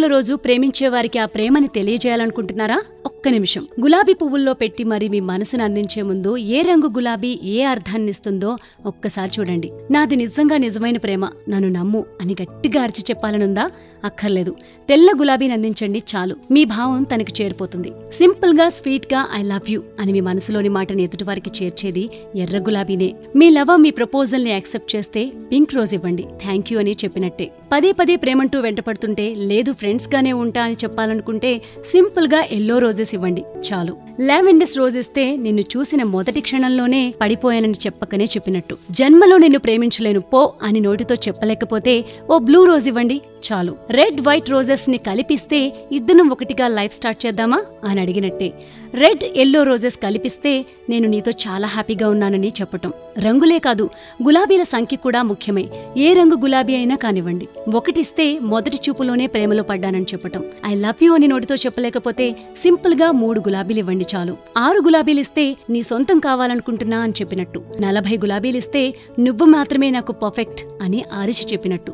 వేడుకల రోజు ప్రేమించే వారికి ఆ ప్రేమని తెలియజేయాలనుకుంటున్నారా? ఒక్క నిమిషం గులాబీ పువ్వుల్లో పెట్టి మరి మీ మనసును అందించే ముందు ఏ రంగు గులాబీ ఏ అర్థాన్నిస్తుందో ఒక్కసారి చూడండి. నాది నిజంగా నిజమైన ప్రేమ, నన్ను నమ్ము అని గట్టిగా అరిచి చెప్పాలనుందా? అక్కర్లేదు. తెల్ల గులాబీని అందించండి చాలు. మీ భావం తనకి చేరిపోతుంది. సింపుల్ గా స్వీట్ గా ఐ లవ్ యూ అని మీ మనసులోని మాటని ఎదుటివారికి చేర్చేది ఎర్ర గులాబీనే. మీ లవర్ మీ ప్రపోజల్ ని యాక్సెప్ట్ చేస్తే పింక్ రోజ్ ఇవ్వండి, థ్యాంక్ యూ అని చెప్పినట్టే. పదే పదే ప్రేమంటూ వెంటపడుతుంటే లేదు ఫ్రెండ్స్ గానే ఉంటా అని చెప్పాలనుకుంటే సింపుల్ గా ఎల్లో రోజెస్ ఇవ్వండి చాలు. లావెండర్స్ రోజ్ ఇస్తే నిన్ను చూసిన మొదటి క్షణంలోనే పడిపోయానని చెప్పకనే చెప్పినట్టు. జన్మలో నిన్ను ప్రేమించలేను పో అని నోటితో చెప్పలేకపోతే ఓ బ్లూ రోజ్ ఇవ్వండి చాలు. రెడ్ వైట్ రోజెస్ ని కలిపిస్తే ఇద్దరం ఒకటిగా లైఫ్ స్టార్ట్ చేద్దామా అని అడిగినట్టే. రెడ్ ఎల్లో రోజెస్ కలిపిస్తే నేను నీతో చాలా హ్యాపీగా ఉన్నానని చెప్పటం. రంగులే కాదు గులాబీల సంఖ్య కూడా ముఖ్యమే. ఏ రంగు గులాబీ అయినా కానివ్వండి. ఒకటిస్తే మొదటి చూపులోనే ప్రేమలో పడ్డానని చెప్పటం. ఐ లవ్ యూ అని నోటితో చెప్పలేకపోతే సింపుల్ గా 3 గులాబీలు ఇవ్వండి చాలు. 6 గులాబీలిస్తే నీ సొంతం కావాలనుకుంటున్నా అని చెప్పినట్టు. 40 గులాబీలిస్తే నువ్వు మాత్రమే నాకు పర్ఫెక్ట్ అని అరిచి చెప్పినట్టు.